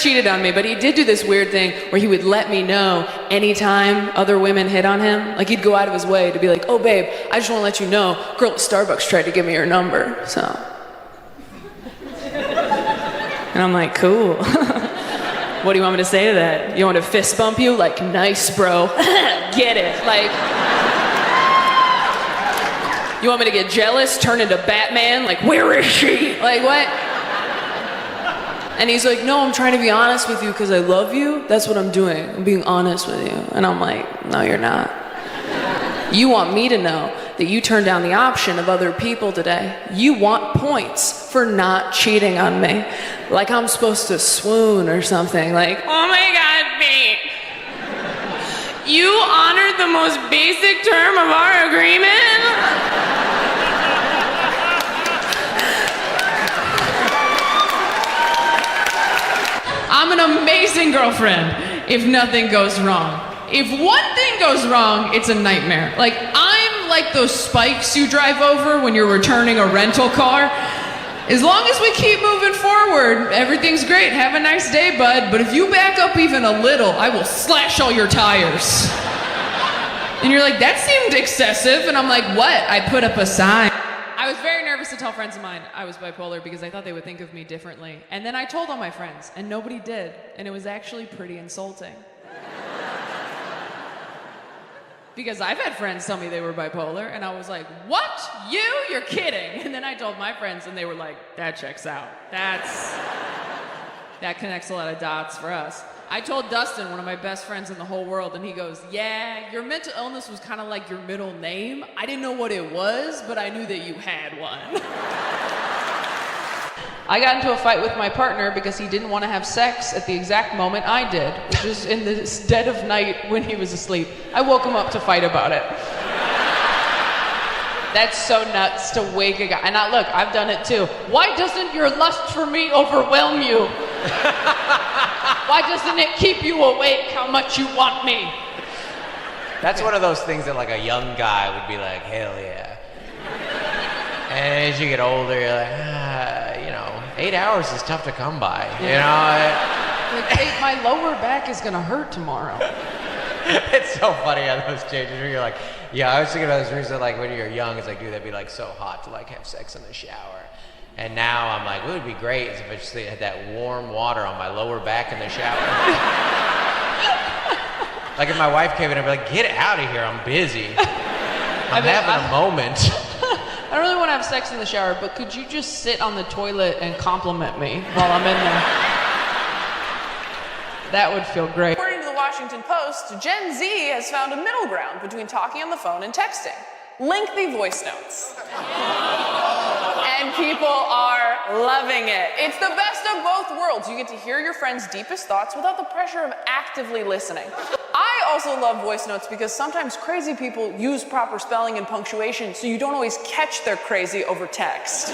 cheated on me, but he did do this weird thing where he would let me know anytime other women hit on him. Like, he'd go out of his way to be like, oh, babe, I just want to let you know, girl at Starbucks tried to give me your number, so. And I'm like, cool. What do you want me to say to that? You want me to fist bump you? Like, nice, bro. Get it. Like, you want me to get jealous, turn into Batman? Like, where is she? Like, what? And he's like, no, I'm trying to be honest with you because I love you. That's what I'm doing. I'm being honest with you. And I'm like, no, you're not. You want me to know that you turned down the option of other people today. You want points for not cheating on me. Like I'm supposed to swoon or something. Like, oh my God, babe. You honored the most basic term of our agreement? I'm an amazing girlfriend if nothing goes wrong. If one thing goes wrong, it's a nightmare. Like, I'm like those spikes you drive over when you're returning a rental car. As long as we keep moving forward, everything's great. Have a nice day, bud. But if you back up even a little, I will slash all your tires. And you're like, that seemed excessive. And I'm like, what? I put up a sign. I was very nervous to tell friends of mine I was bipolar because I thought they would think of me differently. And then I told all my friends, and nobody did. And it was actually pretty insulting. Because I've had friends tell me they were bipolar, and I was like, what? You? You're kidding. And then I told my friends, and they were like, that checks out. That connects a lot of dots for us. I told Dustin, one of my best friends in the whole world, and he goes, yeah, your mental illness was kind of like your middle name. I didn't know what it was, but I knew that you had one. I got into a fight with my partner because he didn't want to have sex at the exact moment I did, which was in the dead of night when he was asleep. I woke him up to fight about it. That's so nuts to wake a guy. And look, I've done it too. Why doesn't your lust for me overwhelm you? Why doesn't it keep you awake how much you want me? That's one of those things that like a young guy would be like, hell yeah. And as you get older, you're like, 8 hours is tough to come by. You know? Like, hey, my lower back is gonna hurt tomorrow. It's so funny how those changes where you're like, yeah, I was thinking about this recently, like when you're young, it's like, dude, that'd be like so hot to like have sex in the shower. And now I'm like, what would be great is if I just had that warm water on my lower back in the shower. Like if my wife came in, I'd be like, get out of here, I'm busy. I'm having a moment. I don't really want to have sex in the shower, but could you just sit on the toilet and compliment me while I'm in there? That would feel great. According to the Washington Post, Gen Z has found a middle ground between talking on the phone and texting. Lengthy voice notes. And people are loving it. It's the best of both worlds. You get to hear your friend's deepest thoughts without the pressure of actively listening. I also love voice notes because sometimes crazy people use proper spelling and punctuation, so you don't always catch they're crazy over text.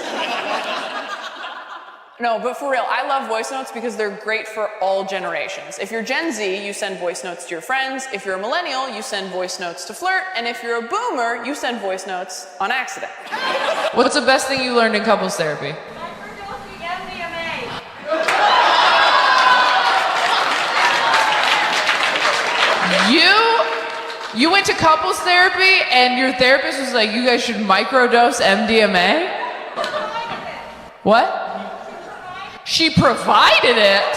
No, but for real, I love voice notes because they're great for all generations. If you're Gen Z, you send voice notes to your friends. If you're a millennial, you send voice notes to flirt. And if you're a boomer, you send voice notes on accident. What's the best thing you learned in couples therapy? Microdosing MDMA. You went to couples therapy and your therapist was like, you guys should microdose MDMA? What? She provided it?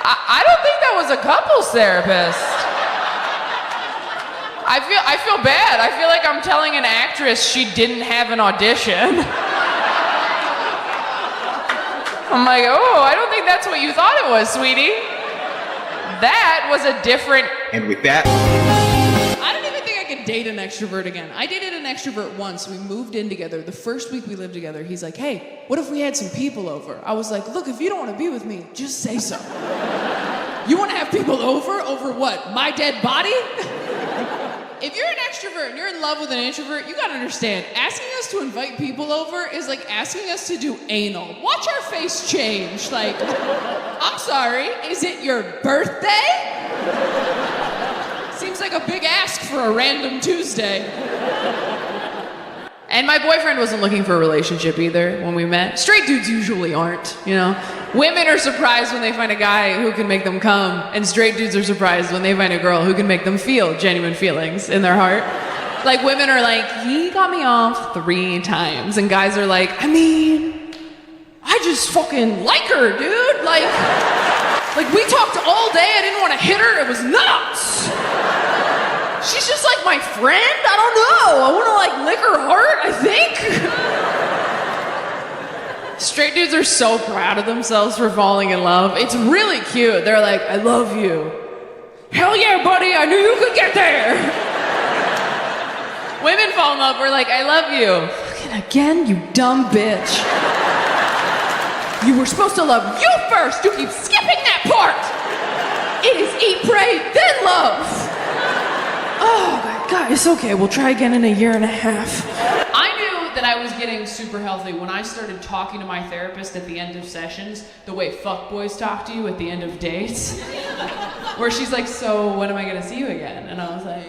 I don't think that was a couples therapist. I feel bad. I feel like I'm telling an actress she didn't have an audition. I'm like, oh, I don't think that's what you thought it was, sweetie. That was a different... And with that... I don't even think I could date an extrovert again. I dated an extrovert once. We moved in together. The first week we lived together, he's like, hey, what if we had some people over? I was like, look, if you don't want to be with me, just say so. You want to have people over? Over what? My dead body? If you're an extrovert and you're in love with an introvert, you gotta understand, asking us to invite people over is like asking us to do anal. Watch our face change. Like, I'm sorry, is it your birthday? Seems like a big ask for a random Tuesday. And my boyfriend wasn't looking for a relationship either when we met. Straight dudes usually aren't, you know? Women are surprised when they find a guy who can make them come, and straight dudes are surprised when they find a girl who can make them feel genuine feelings in their heart. Like, women are like, he got me off 3 times, and guys are like, I mean, I just fucking like her, dude. Like we talked all day, I didn't want to hit her, it was nuts. She's just like my friend? I don't know. I want to like lick her heart, I think. Straight dudes are so proud of themselves for falling in love. It's really cute. They're like, I love you. Hell yeah, buddy, I knew you could get there. Women fall in love, we're like, I love you. Fucking again, you dumb bitch. You were supposed to love you first. You keep skipping that part. It is eat, pray, then love. Oh my God, it's okay. We'll try again in 1.5 years. I knew that I was getting super healthy when I started talking to my therapist at the end of sessions the way fuckboys talk to you at the end of dates. Where she's like, so when am I gonna see you again? And I was like,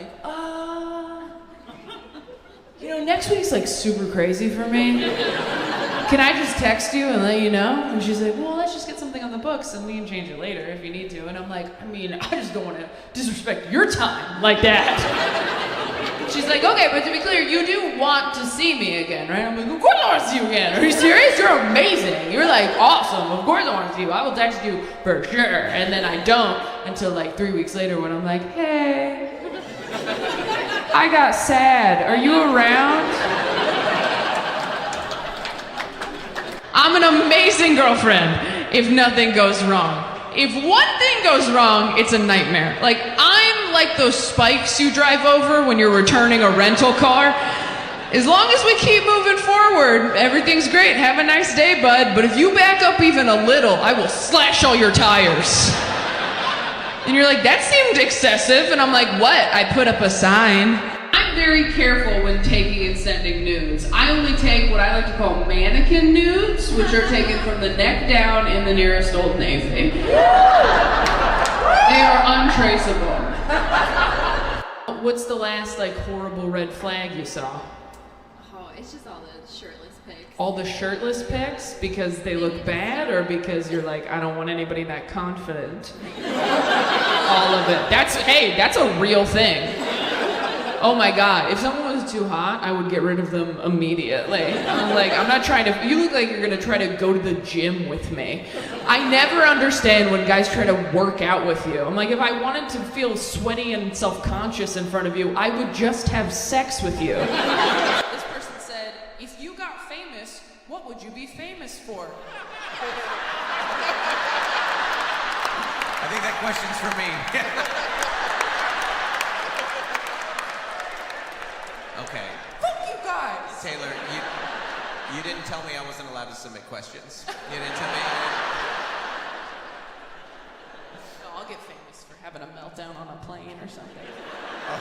you know, next week's like super crazy for me. Can I just text you and let you know? And she's like, well, let's just get something on the books and we can change it later if you need to. And I'm like, I mean, I just don't want to disrespect your time like that. She's like, okay, but to be clear, you do want to see me again, right? I'm like, of course I want to see you again. Are you serious? You're amazing. You're like awesome. Of course I want to see you. I will text you for sure. And then I don't until like 3 weeks later when I'm like, hey, I got sad. Are you around? I'm an amazing girlfriend if nothing goes wrong. If one thing goes wrong, it's a nightmare. Like, I'm like those spikes you drive over when you're returning a rental car. As long as we keep moving forward, everything's great. Have a nice day, bud. But if you back up even a little, I will slash all your tires. And you're like, that seemed excessive. And I'm like, what? I put up a sign. I'm very careful when taking and sending nudes. I only take what I like to call mannequin nudes, which are taken from the neck down in the nearest Old Navy. They are untraceable. What's the last like horrible red flag you saw? Oh, it's just all the shirtless pics. All the shirtless pics because they look bad, or because you're like, I don't want anybody that confident? All of it. That's a real thing. Oh my God, if someone was too hot, I would get rid of them immediately. I'm like, I'm not trying to, you look like you're gonna try to go to the gym with me. I never understand when guys try to work out with you. I'm like, if I wanted to feel sweaty and self-conscious in front of you, I would just have sex with you. This person said, if you got famous, what would you be famous for? I think that question's for me. Okay. Fuck you guys! Taylor, you didn't tell me I wasn't allowed to submit questions. You didn't tell me. No, I'll get famous for having a meltdown on a plane or something. Oh.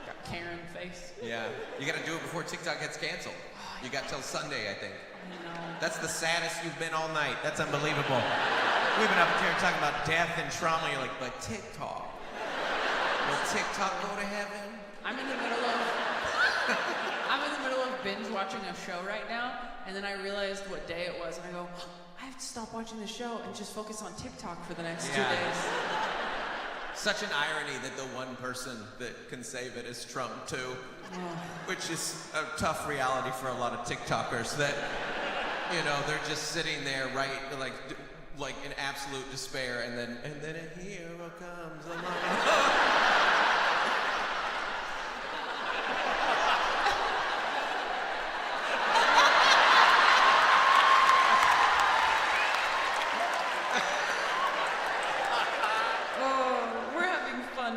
Got Karen face. Yeah. You gotta do it before TikTok gets canceled. You got till Sunday, I think. I know. That's the saddest you've been all night. That's unbelievable. We've been up here talking about death and trauma. You're like, but TikTok. Will TikTok go to heaven? I'm in the middle of binge watching a show right now, and then I realized what day it was, and I go, I have to stop watching the show and just focus on TikTok for the next 2 days. Such an irony that the one person that can save it is Trump too, which is a tough reality for a lot of TikTokers that, you know, they're just sitting there, right, like in absolute despair, and then a hero comes along.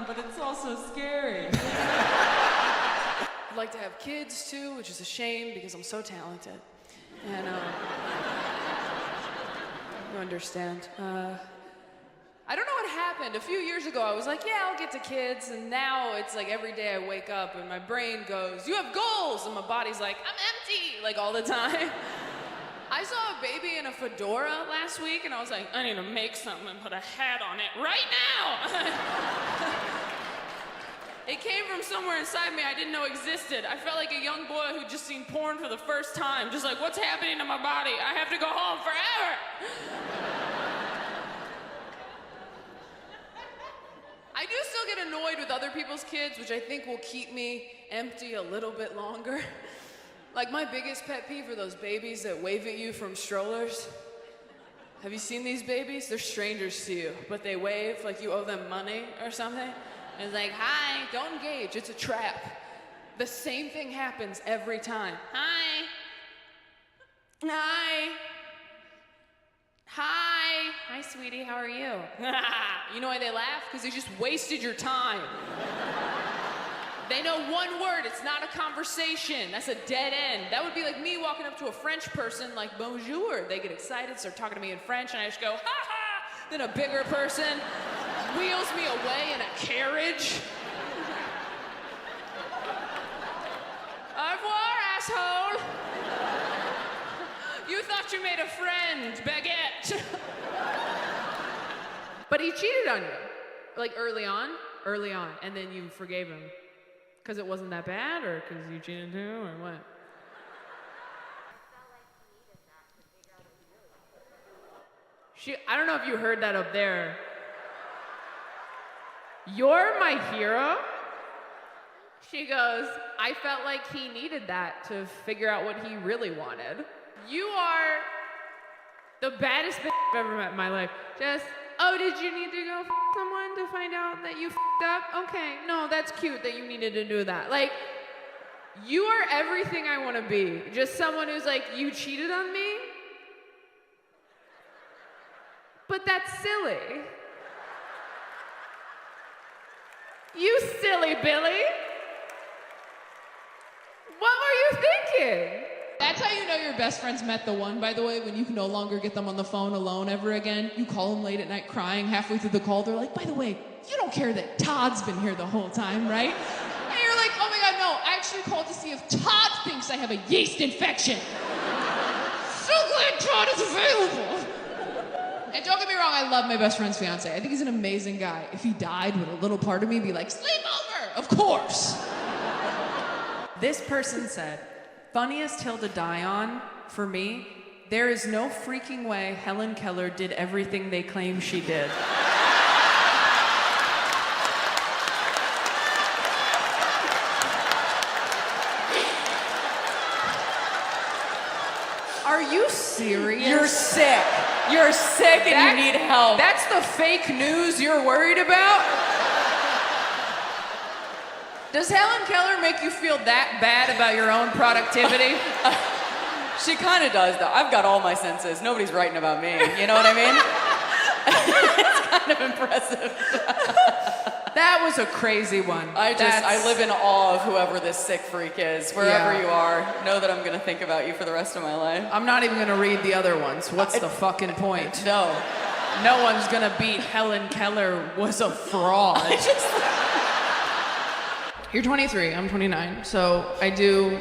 But it's also scary. I'd like to have kids too, which is a shame because I'm so talented. And you understand. I don't know what happened. A few years ago I was like, yeah, I'll get to kids, and now it's like every day I wake up and my brain goes, you have goals, and my body's like, I'm empty, like all the time. I saw a baby in a fedora last week, and I was like, I need to make something and put a hat on it right now. It came from somewhere inside me I didn't know existed. I felt like a young boy who'd just seen porn for the first time. Just like, what's happening to my body? I have to go home forever. I do still get annoyed with other people's kids, which I think will keep me empty a little bit longer. Like, my biggest pet peeve are those babies that wave at you from strollers. Have you seen these babies? They're strangers to you, but they wave like you owe them money or something. And it's like, hi, don't engage, it's a trap. The same thing happens every time. Hi. Hi. Hi. Hi, sweetie, how are you? You know why they laugh? Because they just wasted your time. They know one word, it's not a conversation. That's a dead end. That would be like me walking up to a French person like, bonjour. They get excited, start talking to me in French, and I just go, ha ha. Then a bigger person wheels me away in a carriage. Au revoir, asshole. You thought you made a friend, baguette. But he cheated on you. Like early on, and then you forgave him. Because it wasn't that bad, or because you cheated too, or what? I don't know if you heard that up there. You're my hero? She goes, I felt like he needed that to figure out what he really wanted. You are the baddest bitch I've ever met in my life. Just, oh, did you need to go f someone to find out that you f***ed up? Okay, no, that's cute that you needed to do that. Like, you are everything I want to be. Just someone who's like, you cheated on me? But that's silly. You silly Billy. What were you thinking? That's how you know your best friends met the one, by the way, when you can no longer get them on the phone alone ever again. You call them late at night crying halfway through the call. They're like, by the way, you don't care that Todd's been here the whole time, right? And you're like, oh my God, no. I actually called to see if Todd thinks I have a yeast infection. So glad Todd is available. And don't get me wrong, I love my best friend's fiance. I think he's an amazing guy. If he died, would a little part of me be like, sleep over? Of course. This person said, funniest hill to die on, for me, there is no freaking way Helen Keller did everything they claim she did. Are you serious? You're sick. You're sick and you need help. That's the fake news you're worried about? Does Helen Keller make you feel that bad about your own productivity? She kind of does, though. I've got all my senses. Nobody's writing about me. You know what I mean? It's kind of impressive. That was a crazy one. I live in awe of whoever this sick freak is. Wherever you are, know that I'm going to think about you for the rest of my life. I'm not even going to read the other ones. What's the fucking point? No. No one's going to beat Helen Keller was a fraud. You're 23, I'm 29, so I do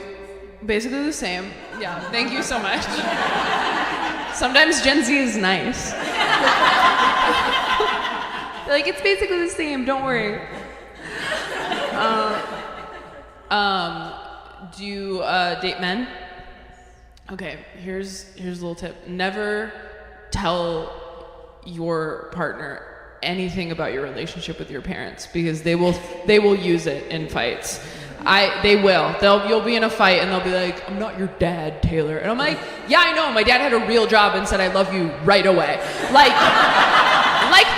basically the same. Yeah, thank you so much. Sometimes Gen Z is nice. Like, it's basically the same, don't worry. Do you date men? Okay, here's a little tip. Never tell your partner anything about your relationship with your parents, because they will use it in fights. You'll be in a fight and they'll be like, I'm not your dad, Taylor. And I'm like, yeah, I know, my dad had a real job and said I love you right away. Like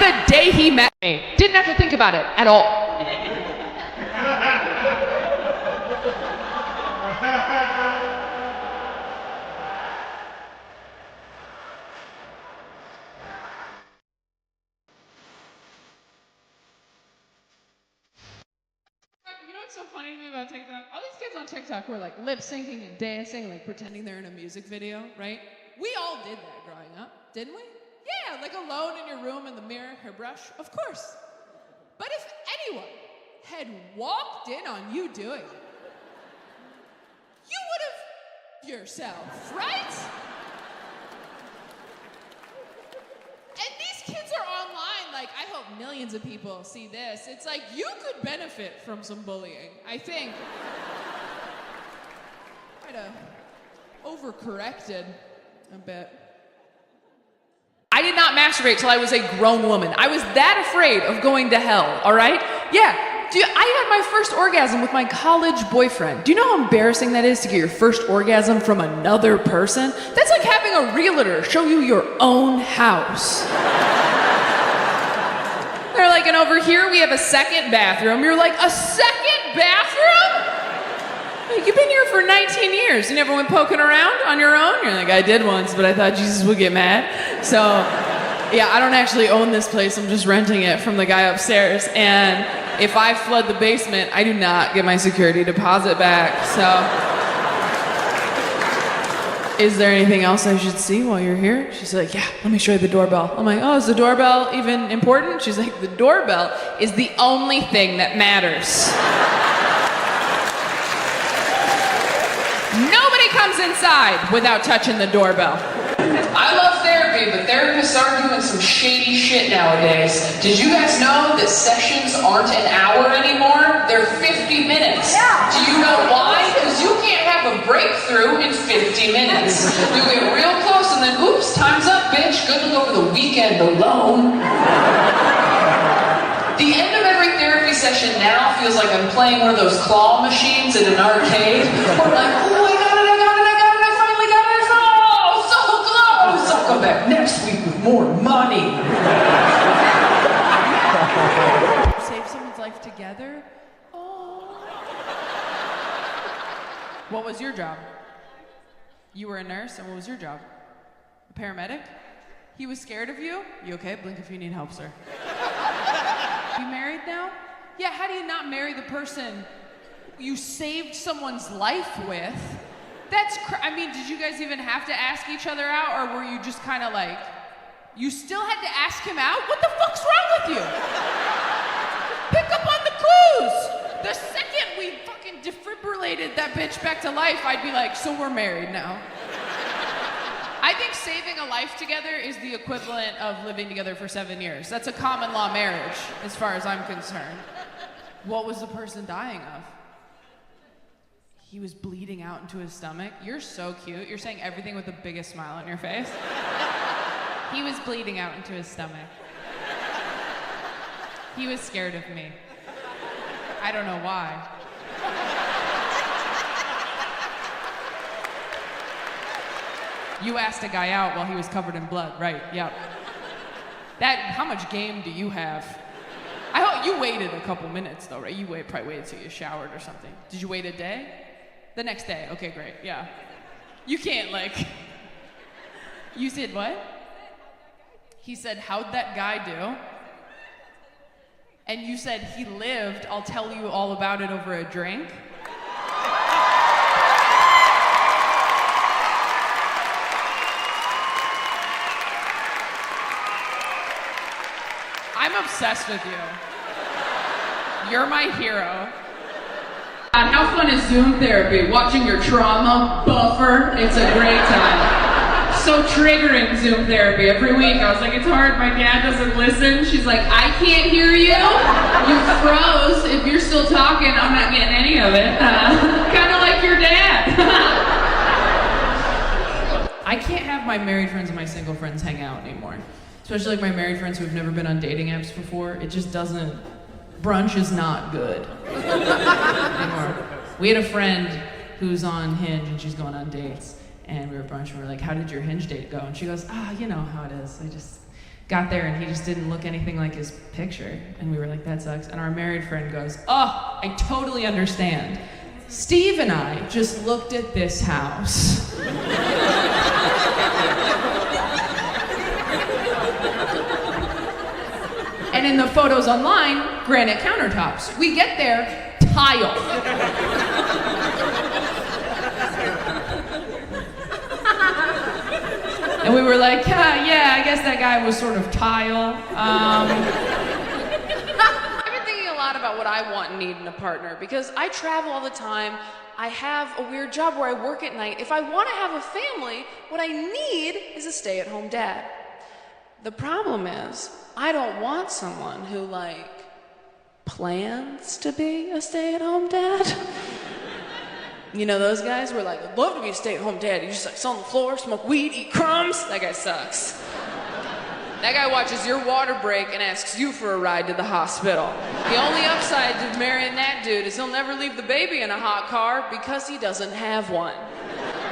the day he met me. Didn't have to think about it at all. You know what's so funny to me about TikTok? All these kids on TikTok were like lip syncing and dancing, like pretending they're in a music video, right? We all did that growing up, didn't we? Yeah, like alone in your room in the mirror, hairbrush, of course. But if anyone had walked in on you doing it, you would have yourself, right? And these kids are online, like, I hope millions of people see this, it's like you could benefit from some bullying, I think. Might have overcorrected a bit. I did not masturbate till I was a grown woman. I was that afraid of going to hell, all right? Yeah. I had my first orgasm with my college boyfriend. Do you know how embarrassing that is to get your first orgasm from another person? That's like having a realtor show you your own house. They're like, and over here we have a second bathroom. You're like, a second bathroom? Like, you've been here for 19 years. You never went poking around on your own? You're like, I did once, but I thought Jesus would get mad. So, yeah, I don't actually own this place. I'm just renting it from the guy upstairs. And if I flood the basement, I do not get my security deposit back. So, is there anything else I should see while you're here? She's like, yeah, let me show you the doorbell. I'm like, oh, is the doorbell even important? She's like, the doorbell is the only thing that matters. Nobody comes inside without touching the doorbell. I love therapy, but therapists are doing some shady shit nowadays. Did you guys know that sessions aren't an hour anymore? They're 50 minutes. Yeah. Do you know why? Because you can't have a breakthrough in 50 minutes. You get real close and then, oops, time's up, bitch. Good to go for the weekend alone. The end of every therapy session now feels like I'm playing one of those claw machines in an arcade. We're like, oh, I got it, I finally got it, oh, so close! I'll come back next week with more money. Save someone's life together? Oh. What was your job? You were a nurse, and what was your job? A paramedic? He was scared of you? You okay? Blink if you need help, sir. You married now? Yeah, how do you not marry the person you saved someone's life with? I mean, did you guys even have to ask each other out, or were you just kind of like, you still had to ask him out? What the fuck's wrong with you? Pick up on the clues! The second we fucking defibrillated that bitch back to life, I'd be like, so we're married now. I think saving a life together is the equivalent of living together for 7 years. That's a common law marriage, as far as I'm concerned. What was the person dying of? He was bleeding out into his stomach. You're so cute. You're saying everything with the biggest smile on your face. He was bleeding out into his stomach. He was scared of me. I don't know why. You asked a guy out while he was covered in blood, right? Yep. How much game do you have? I hope you waited a couple minutes though, right? You probably waited till you showered or something. Did you wait a day? The next day, okay, great, yeah. You can't you said what? He said, how'd that guy do? And you said, he lived, I'll tell you all about it over a drink. I'm obsessed with you. You're my hero. And how fun is Zoom therapy? Watching your trauma buffer. It's a great time. So triggering, Zoom therapy. Every week I was like, it's hard, my dad doesn't listen. She's like, I can't hear you. You froze. If you're still talking, I'm not getting any of it. Kind of like your dad. I can't have my married friends and my single friends hang out anymore. Especially like my married friends who have never been on dating apps before. It just doesn't, brunch is not good anymore. We had a friend who's on Hinge and she's going on dates. And we were at brunch and we were like, how did your Hinge date go? And she goes, you know how it is. I just got there and he just didn't look anything like his picture. And we were like, that sucks. And our married friend goes, I totally understand. Steve and I just looked at this house. And in the photos online, granite countertops. We get there, tile. And we were like, yeah, I guess that guy was sort of tile. I've been thinking a lot about what I want and need in a partner because I travel all the time. I have a weird job where I work at night. If I want to have a family, what I need is a stay-at-home dad. The problem is, I don't want someone who, like, plans to be a stay-at-home dad. You know those guys who are like, I'd love to be a stay-at-home dad. You just like sit on the floor, smoke weed, eat crumbs. That guy sucks. That guy watches your water break and asks you for a ride to the hospital. The only upside to marrying that dude is he'll never leave the baby in a hot car because he doesn't have one.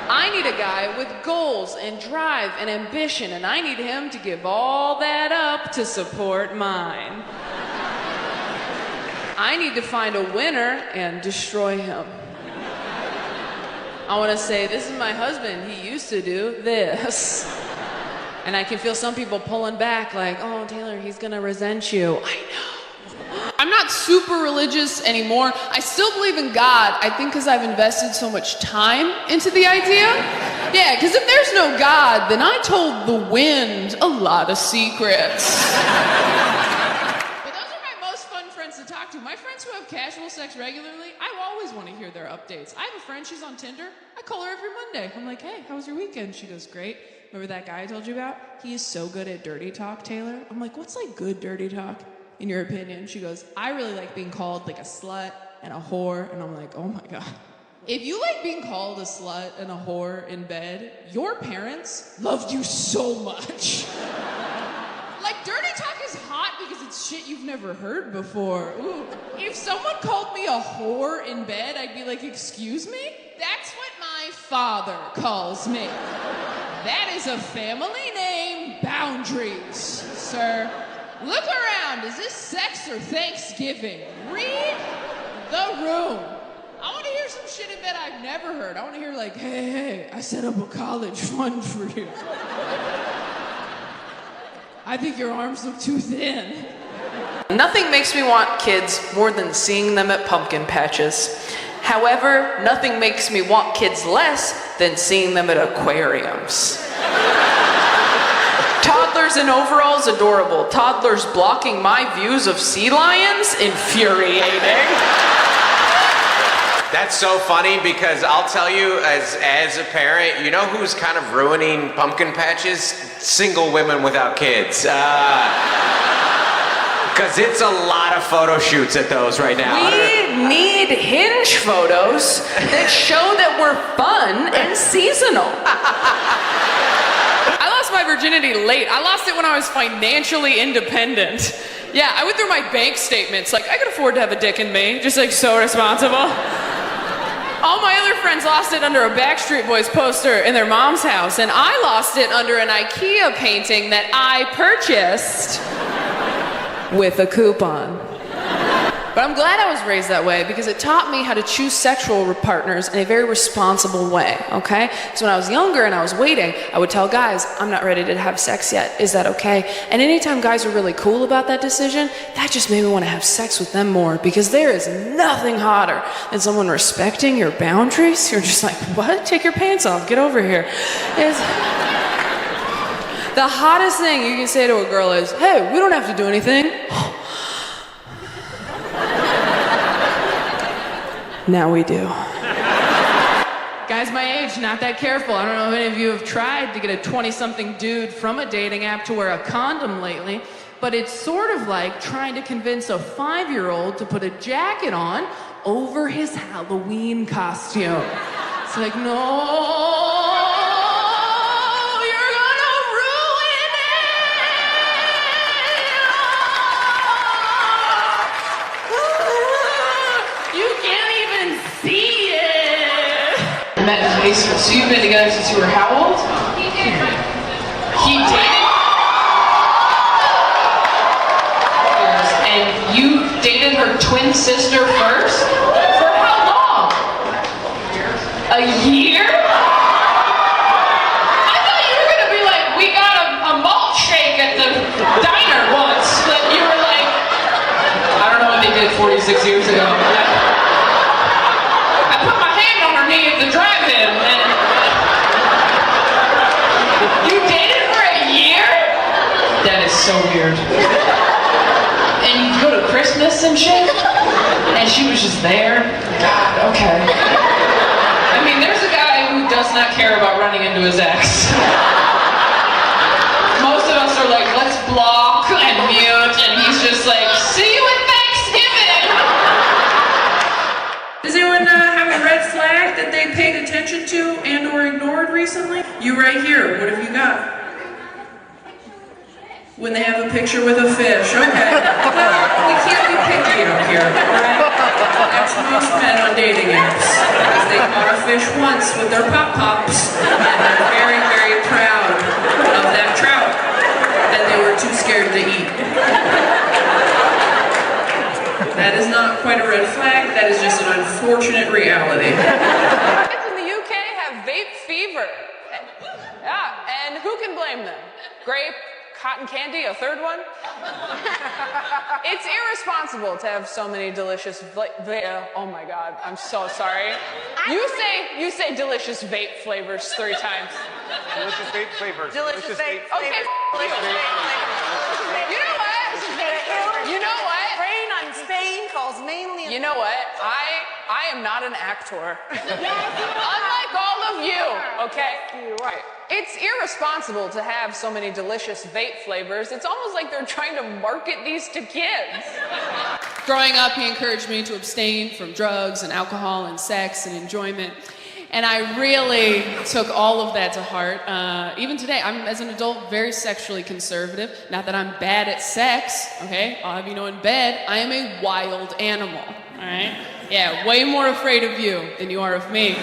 I need a guy with goals and drive and ambition, and I need him to give all that up to support mine. I need to find a winner and destroy him. I want to say, this is my husband. He used to do this. And I can feel some people pulling back like, oh, Taylor, he's gonna resent you. I know. I'm not super religious anymore. I still believe in God. I think because I've invested so much time into the idea. Yeah, because if there's no God, then I told the wind a lot of secrets. But those are my most fun friends to talk to. My friends who have casual sex regularly, I always want to hear their updates. I have a friend, she's on Tinder. I call her every Monday. I'm like, hey, how was your weekend? She goes, great. Remember that guy I told you about? He is so good at dirty talk, Taylor. I'm like, what's like good dirty talk, in your opinion? She goes, I really like being called like a slut and a whore. And I'm like, oh my God. If you like being called a slut and a whore in bed, your parents loved you so much. Like, dirty talk is hot because it's shit you've never heard before. Ooh. If someone called me a whore in bed, I'd be like, excuse me? That's what my father calls me. That is a family name. Boundaries, sir. Look around. Is this sex or Thanksgiving? Read the room. I want to hear some shit in bed I've never heard. I want to hear like, hey, I set up a college fund for you. I think your arms look too thin. Nothing makes me want kids more than seeing them at pumpkin patches. However, nothing makes me want kids less than seeing them at aquariums. Toddlers in overalls, adorable. Toddlers blocking my views of sea lions, infuriating. That's so funny because I'll tell you, as a parent, you know who's kind of ruining pumpkin patches? Single women without kids. Because it's a lot of photo shoots at those right now. We need Hinge photos that show that we're fun and seasonal. I lost my virginity late. I lost it when I was financially independent. Yeah, I went through my bank statements. Like, I could afford to have a dick in me. Just like so responsible. All my other friends lost it under a Backstreet Boys poster in their mom's house, and I lost it under an IKEA painting that I purchased with a coupon. But I'm glad I was raised that way because it taught me how to choose sexual partners in a very responsible way, okay? So when I was younger and I was waiting, I would tell guys, I'm not ready to have sex yet. Is that okay? And anytime guys were really cool about that decision, that just made me want to have sex with them more because there is nothing hotter than someone respecting your boundaries. You're just like, what? Take your pants off. Get over here. The hottest thing you can say to a girl is, hey, we don't have to do anything. Now we do. Guys my age, not that careful. I don't know if any of you have tried to get a 20-something dude from a dating app to wear a condom lately, but it's sort of like trying to convince a 5-year-old to put a jacket on over his Halloween costume. It's like, no. So you've been together since you were how old? He dated. And you dated her twin sister first? For how long? A year? I thought you were gonna be like, we got a malt shake at the diner once. But you were like, I don't know what they did 46 years ago. I put my hand on her knee at the drive-in, and you dated for a year? That is so weird. And you go to Christmas and shit? And she was just there? God, okay. I mean, there's a guy who does not care about running into his ex. Most of us are like, attention to and or ignored recently? You right here, what have you got? When they have a picture with a fish, okay. Well, we can't be picky out here, alright? That's most men on dating apps. Because they caught a fish once with their pop-pops, and they're very, very proud of that trout. And they were too scared to eat. That is not quite a red flag, that is just an unfortunate reality. Kids in the UK have vape fever. Yeah, and who can blame them? Grape, cotton candy, a third one? It's irresponsible to have so many delicious oh my god, I'm so sorry. You say delicious vape flavors 3 times. Delicious vape flavors. Delicious vape Okay, flavors. you know what? You know what? Rain on Spain falls mainly in... You know what? I am not an actor. Unlike all of you, okay? Right. It's irresponsible to have so many delicious vape flavors. It's almost like they're trying to market these to kids. Growing up, he encouraged me to abstain from drugs and alcohol and sex and enjoyment. And I really took all of that to heart. Even today, I'm, as an adult, very sexually conservative. Not that I'm bad at sex, okay? I'll have you know in bed, I am a wild animal, all right? Yeah, way more afraid of you than you are of me.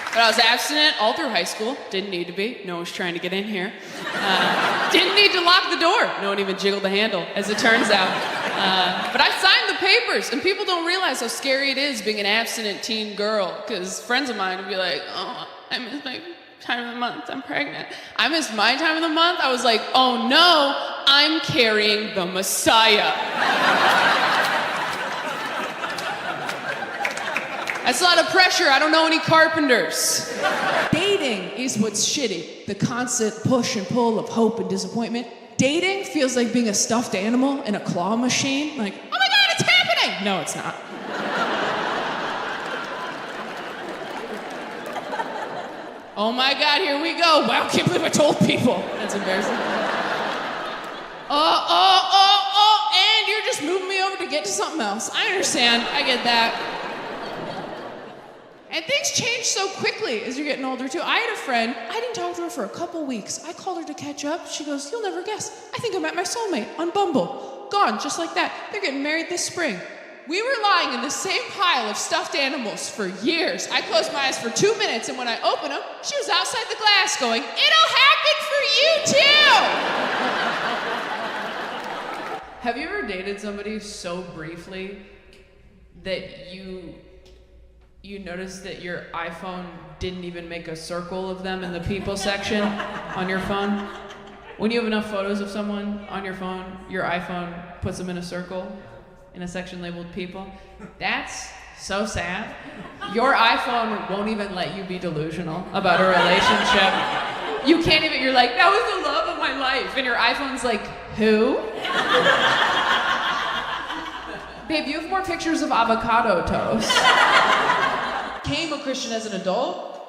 But I was abstinent all through high school. Didn't need to be. No one was trying to get in here. Didn't need to lock the door. No one even jiggled the handle, as it turns out. But I signed the papers, and people don't realize how scary it is being an abstinent teen girl, because friends of mine would be like, oh, I missed my time of the month, I'm pregnant. I missed my time of the month. I was like, oh no, I'm carrying the Messiah. That's a lot of pressure. I don't know any carpenters. Dating is what's shitty. The constant push and pull of hope and disappointment. Dating feels like being a stuffed animal in a claw machine. Like, oh my God, it's happening! No, it's not. Oh my God, here we go. Wow, I can't believe I told people. That's embarrassing. And you're just moving me over to get to something else. I understand. I get that. And things change so quickly as you're getting older, too. I had a friend, I didn't talk to her for a couple weeks. I called her to catch up. She goes, you'll never guess. I think I met my soulmate on Bumble. Gone, just like that. They're getting married this spring. We were lying in the same pile of stuffed animals for years. I closed my eyes for 2 minutes, and when I opened them, she was outside the glass going, it'll happen for you, too! Have you ever dated somebody so briefly that you noticed that your iPhone didn't even make a circle of them in the people section on your phone? When you have enough photos of someone on your phone, your iPhone puts them in a circle in a section labeled people. That's so sad. Your iPhone won't even let you be delusional about a relationship. You can't even, you're like, that was the love of my life. And your iPhone's like, who? Babe, you have more pictures of avocado toast. Became a Christian as an adult.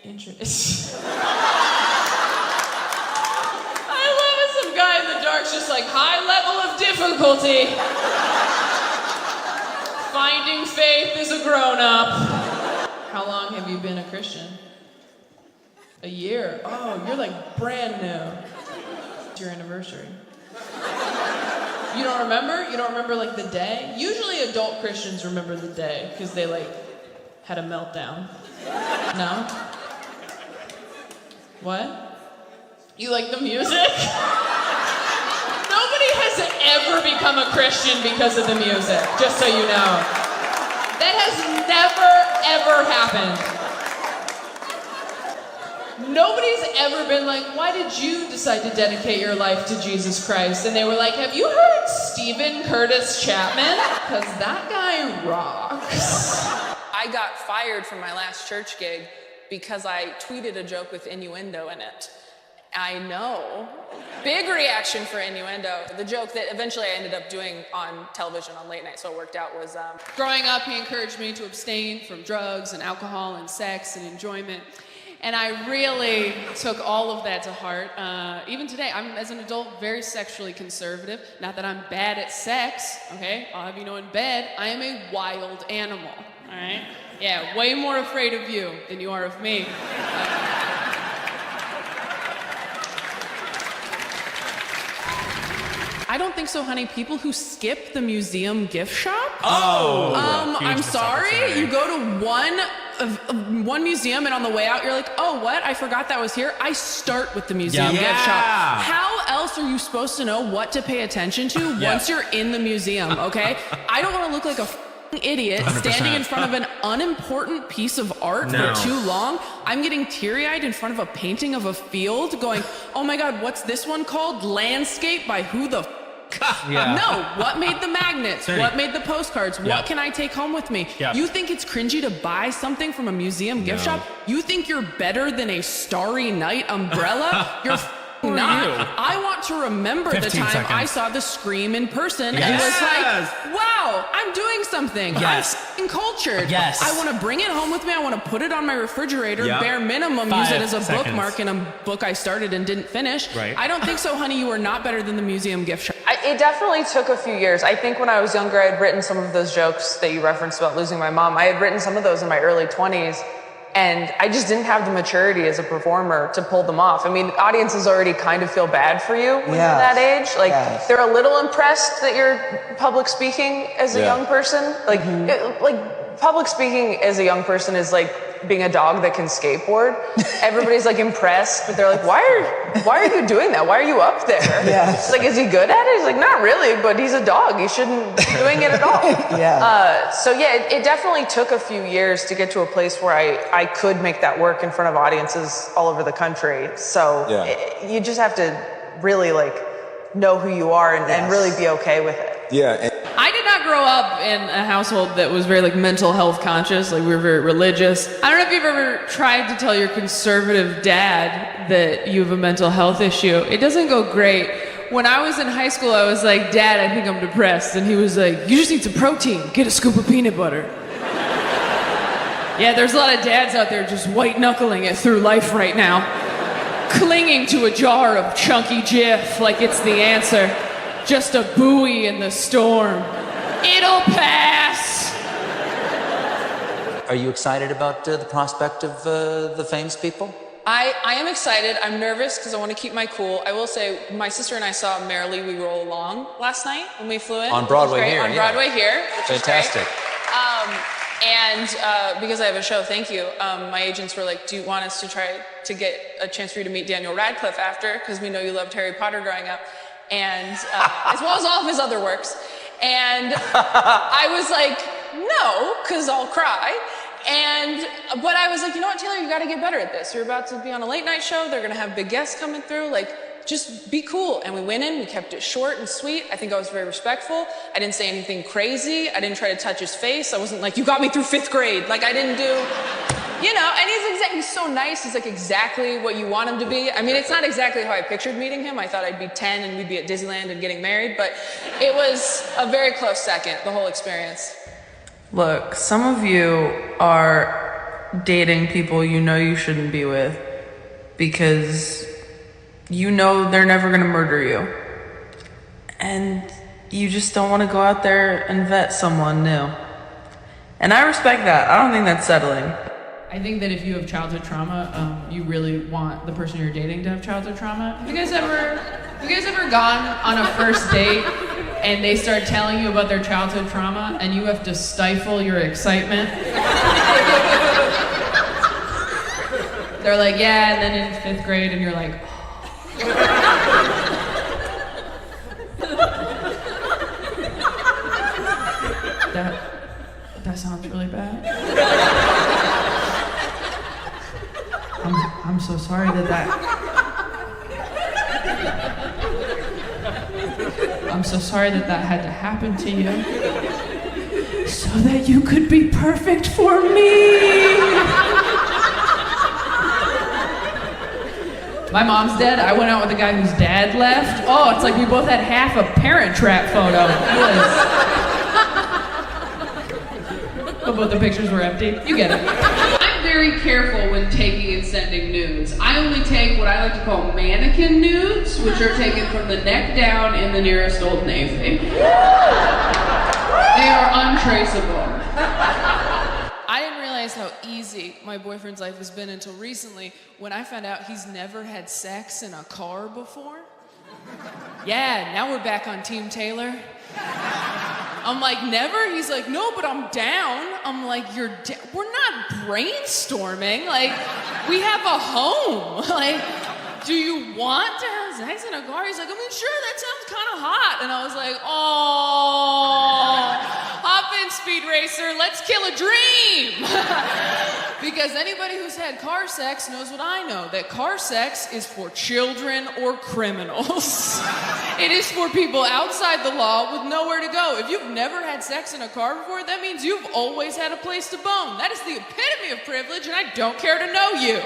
Interesting. I love it. Some guy in the dark's just like, high level of difficulty. Finding faith as a grown-up. How long have you been a Christian? A year. Oh, you're like brand new. It's your anniversary. You don't remember? You don't remember like the day? Usually adult Christians remember the day because they like had a meltdown. No? What? You like the music? Nobody has ever become a Christian because of the music, just so you know. That has never, ever happened. Nobody's ever been like, why did you decide to dedicate your life to Jesus Christ? And they were like, have you heard Stephen Curtis Chapman? Because that guy rocks. I got fired from my last church gig because I tweeted a joke with innuendo in it. I know. Big reaction for innuendo. The joke that eventually I ended up doing on television on late night, so it worked out, was... Growing up, he encouraged me to abstain from drugs and alcohol and sex and enjoyment. And I really took all of that to heart. Even today, I'm, as an adult, very sexually conservative. Not that I'm bad at sex, okay? I'll have you know in bed, I am a wild animal, all right? Yeah, way more afraid of you than you are of me. I don't think so, honey. People who skip the museum gift shop. Oh, I'm sorry. You go to one museum, and on the way out, you're like, oh, what? I forgot that was here. I start with the museum gift shop. How else are you supposed to know what to pay attention to once you're in the museum? Okay. I don't want to look like a idiot 100%. standing in front of an unimportant piece of art for too long. I'm getting teary-eyed in front of a painting of a field going, oh my God, what's this one called? Landscape by who the No, what made the magnets? What made the postcards? What can I take home with me? You think it's cringy to buy something from a museum gift shop? You think you're better than a Starry Night umbrella? You're not. I want to remember the time I saw The Scream in person and was like, wow, I'm doing something. I'm cultured. I want to bring it home with me. I want to put it on my refrigerator, bare minimum, use it as a bookmark in a book I started and didn't finish. I don't think so, honey. You are not better than the museum gift shop. It definitely took a few years. I think when I was younger, I had written some of those jokes that you referenced about losing my mom. I had written some of those in my early 20s. And I just didn't have the maturity as a performer to pull them off. I mean, audiences already kind of feel bad for you when you're that age. Like, they're a little impressed that you're public speaking as a young person. Like, public speaking as a young person is like being a dog that can skateboard. Everybody's like impressed, but they're like, why are you doing that? Why are you up there? It's like, is he good at it? He's like, not really, but he's a dog. He shouldn't be doing it at all. So it definitely took a few years to get to a place where I could make that work in front of audiences all over the country. So you just have to really like know who you are and really be okay with it. I did not grow up in a household that was very like mental health conscious. Like we were very religious. I don't know if you've ever tried to tell your conservative dad that you have a mental health issue. It doesn't go great. When I was in high school, I was like, Dad, I think I'm depressed. And he was like, you just need some protein. Get a scoop of peanut butter. Yeah, there's a lot of dads out there just white knuckling it through life right now. Clinging to a jar of chunky Jif like it's the answer. Just a buoy in the storm. It'll pass. Are you excited about the prospect of the famous people? I am excited. I'm nervous because I want to keep my cool. I will say, my sister and I saw Merrily We Roll Along last night when we flew in. On Broadway here. On Broadway here. Fantastic. And because I have a show, thank you, my agents were like, do you want us to try to get a chance for you to meet Daniel Radcliffe after? Because we know you loved Harry Potter growing up. And as well as all of his other works. And I was like, no, because I'll cry. But I was like, you know what, Taylor, you got to get better at this. You're about to be on a late night show. They're going to have big guests coming through. Like, just be cool. And we went in, we kept it short and sweet. I think I was very respectful. I didn't say anything crazy. I didn't try to touch his face. I wasn't like, you got me through 5th grade. Like, I didn't do... You know, and he's so nice. He's like exactly what you want him to be. I mean, it's not exactly how I pictured meeting him. I thought I'd be 10 and we'd be at Disneyland and getting married, but it was a very close second, the whole experience. Look, some of you are dating people you know you shouldn't be with because you know they're never going to murder you. And you just don't want to go out there and vet someone new. And I respect that. I don't think that's settling. I think that if you have childhood trauma, you really want the person you're dating to have childhood trauma. Have you guys ever gone on a first date and they start telling you about their childhood trauma and you have to stifle your excitement? They're like, yeah, and then in 5th grade, and you're like, oh. That sounds really bad. I'm so sorry I'm so sorry that had to happen to you. So that you could be perfect for me. My mom's dead. I went out with a guy whose dad left. Oh, it's like we both had half a Parent Trap photo. But both the pictures were empty. You get it. I'm very careful when taking and sending nudes. I only take what I like to call mannequin nudes, which are taken from the neck down in the nearest Old Navy. They are untraceable. I didn't realize how easy my boyfriend's life has been until recently when I found out he's never had sex in a car before. Yeah, now we're back on Team Taylor. I'm like, never? He's like, no, but I'm down. I'm like, we're not brainstorming. Like, we have a home. Like, do you want to have sex in a car? He's like, I mean, sure, that sounds kind of hot. And I was like, oh, hop in, Speed Racer, let's kill a dream. Because anybody who's had car sex knows what I know, that car sex is for children or criminals. It is for people outside the law with nowhere to go. If you've never had sex in a car before, that means you've always had a place to bone. That is the epitome of privilege, and I don't care to know you.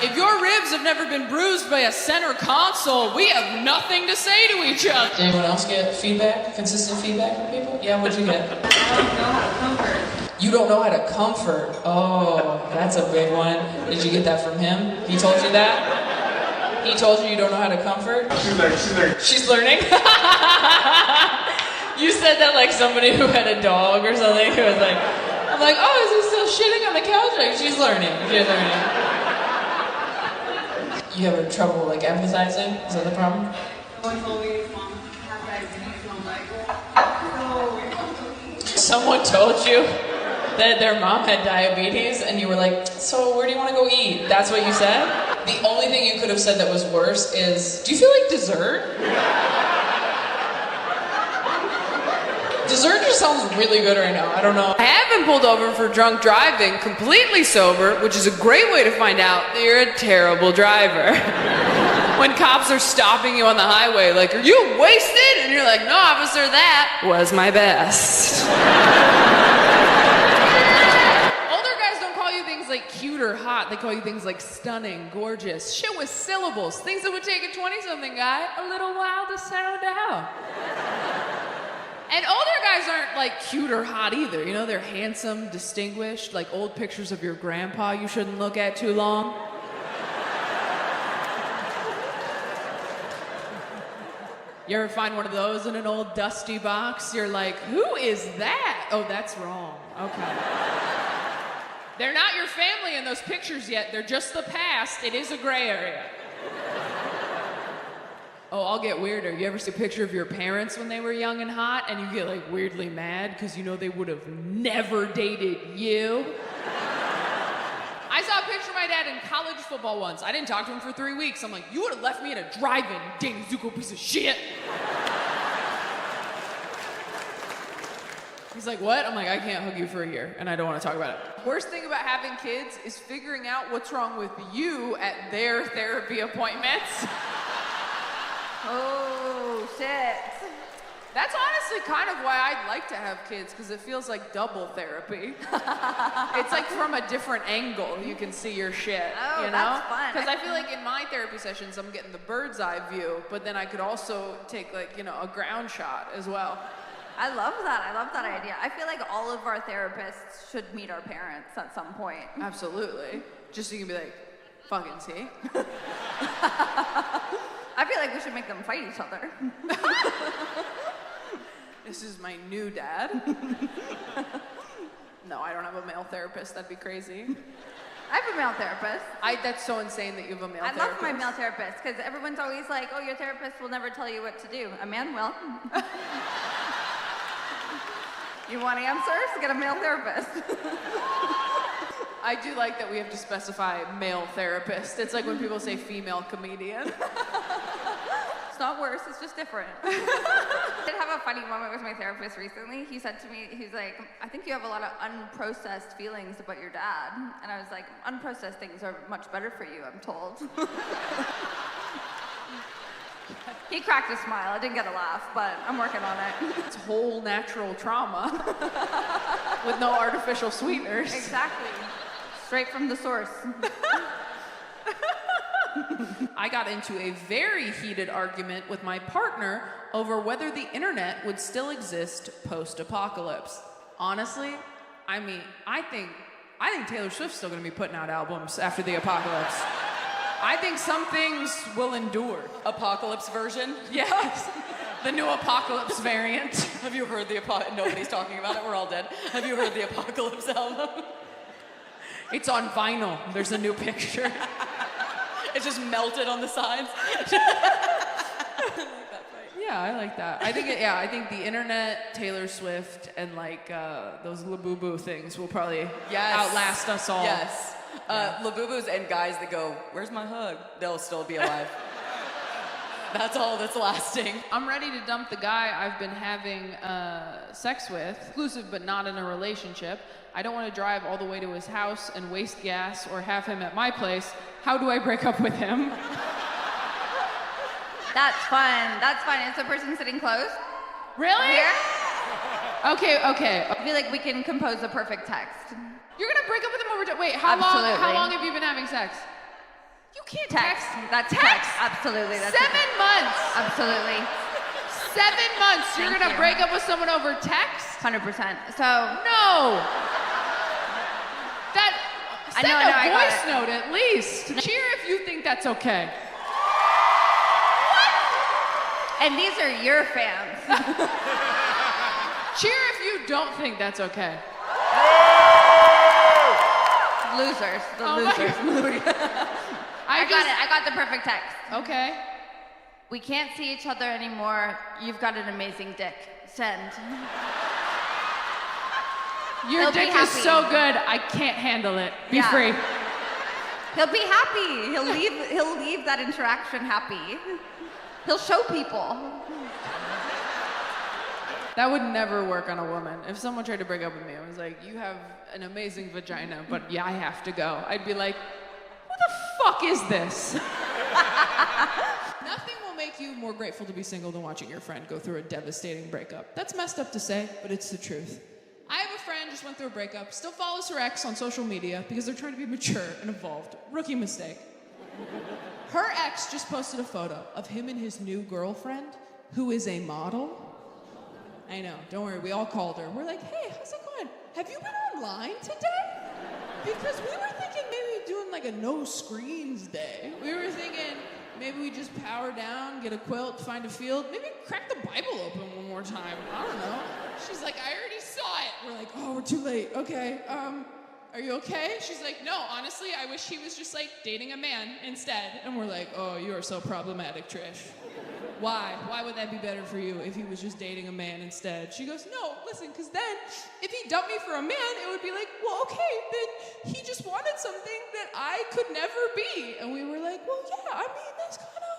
If your ribs have never been bruised by a center console, we have nothing to say to each other. Did anyone else get feedback, consistent feedback from people? Yeah, what'd you get? I don't know how to comfort. You don't know how to comfort. Oh, that's a big one. Did you get that from him? He told you that? He told you don't know how to comfort? She's learning. She's learning? You said that like somebody who had a dog or something who was like, I'm like, oh, is he still shitting on the couch? Like, she's learning. She's learning. You have trouble like empathizing? Is that the problem? Someone told me his mom had diabetes, and I'm like, Someone told you that their mom had diabetes and you were like, so where do you want to go eat? That's what you said? The only thing you could have said that was worse is, do you feel like dessert? Dessert just sounds really good right now. I don't know. I have been pulled over for drunk driving, completely sober, which is a great way to find out that you're a terrible driver. When cops are stopping you on the highway, like, are you wasted? And you're like, no, officer, that was my best. Older guys don't call you things like cute or hot. They call you things like stunning, gorgeous, shit with syllables. Things that would take a 20-something guy a little while to sound out. And older guys aren't like cute or hot either. You know, they're handsome, distinguished, like old pictures of your grandpa you shouldn't look at too long. You ever find one of those in an old dusty box? You're like, who is that? Oh, that's wrong. Okay. They're not your family in those pictures yet. They're just the past. It is a gray area. Oh, I'll get weirder. You ever see a picture of your parents when they were young and hot and you get like weirdly mad because you know they would have never dated you? I saw a picture of my dad in college football once. I didn't talk to him for 3 weeks. I'm like, you would have left me at a drive-in, you Danny Zuko piece of shit. He's like, what? I'm like, I can't hug you for a year, and I don't want to talk about it. Worst thing about having kids is figuring out what's wrong with you at their therapy appointments. Oh, shit. That's honestly kind of why I'd like to have kids, because it feels like double therapy. It's like from a different angle you can see your shit, Oh, you know? that's fun. Because I feel like in my therapy sessions I'm getting the bird's eye view, but then I could also take like, you know, a ground shot as well. I love that. I love that idea. I feel like all of our therapists should meet our parents at some point. Absolutely. Just so you can be like, fucking see? I feel like we should make them fight each other. This is my new dad. No, I don't have a male therapist. That'd be crazy. I have a male therapist. That's so insane that you have a male I therapist. love my male therapist because everyone's always like, oh, your therapist will never tell you what to do. A man will. You want answers? Get a male therapist. I do like that we have to specify male therapist. It's like when people say female comedian. It's not worse, it's just different. I did have a funny moment with my therapist recently. He said to me, he's like, I think you have a lot of unprocessed feelings about your dad. And I was like, unprocessed things are much better for you, I'm told. He cracked a smile. I didn't get a laugh, but I'm working on it. It's whole natural trauma with no artificial sweeteners. Exactly. Straight from the source. I got into a very heated argument with my partner over whether the internet would still exist post-apocalypse. Honestly, I mean, I think I think Taylor Swift's still gonna be putting out albums after the apocalypse. I think some things will endure. Apocalypse version. Yes. The new apocalypse variant. Have you heard the nobody's talking about it, we're all dead. Have you heard the Apocalypse album? It's on vinyl. There's a new picture. It's just melted on the sides. Yeah, I like that. I think the internet, Taylor Swift, and like those Labubu things will probably outlast us all. Yes. Labubus and guys that go, "Where's my hug?" They'll still be alive. That's all that's lasting. I'm ready to dump the guy I've been having sex with, exclusive but not in a relationship. I don't want to drive all the way to his house and waste gas or have him at my place. How do I break up with him? That's fun. That's fun. Is the person sitting close? Really? Here? Okay. I feel like we can compose the perfect text. You're gonna break up with him over wait, how long have you been having sex? You can't text. That's text. Absolutely. That's 7 months. Absolutely. 7 months. You're Thank gonna you. break up with someone over text? 100%. So No. That send I a got voice it. note at least. Cheer if you think that's okay. and these are your fans. Cheer if you don't think that's okay. Losers. The Oh my losers. I got it. I got the perfect text. Okay. We can't see each other anymore. You've got an amazing dick. Send. Your He'll be dick is happy. so good, I can't handle it. Be Yeah. free. He'll be happy. He'll leave that interaction happy. He'll show people. That would never work on a woman. If someone tried to break up with me, I was like, you have an amazing vagina, but yeah, I have to go. I'd be like, who the fuck is this? Nothing will make you more grateful to be single than watching your friend go through a devastating breakup. That's messed up to say, but it's the truth. I have a friend just went through a breakup, still follows her ex on social media because they're trying to be mature and evolved. Rookie mistake. Her ex just posted a photo of him and his new girlfriend, who is a model. I know, don't worry, we all called her. We're like, hey, how's it going? Have you been online today? Because we were thinking maybe doing like a no screens day. We were thinking maybe we just power down, get a quilt, find a field, maybe crack the Bible open one more time. I don't know. She's like, I already saw it. We're like, oh, we're too late. Okay, are you okay? She's like, no, honestly, I wish he was just like dating a man instead. And we're like, oh, you are so problematic, Trish. Why? Why would that be better for you if he was just dating a man instead? She goes, no, listen, because then if he dumped me for a man, it would be like, well, okay, then he just wanted something that I could never be. And we were like, well, yeah, I mean, that's kind of...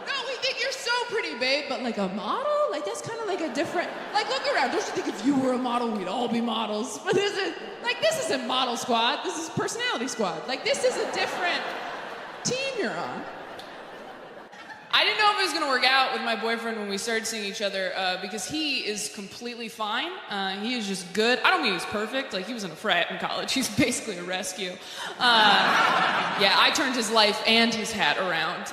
No, we think you're so pretty, babe, but like a model? Like that's kind of like a different, like look around, don't you think if you were a model, we'd all be models? But this isn't Model Squad, this is Personality Squad. Like this is a different team you're on. I didn't know if it was gonna work out with my boyfriend when we started seeing each other because he is completely fine. He is just good. I don't mean he's perfect. Like he was in a frat in college. He's basically a rescue. Yeah, I turned his life and his hat around.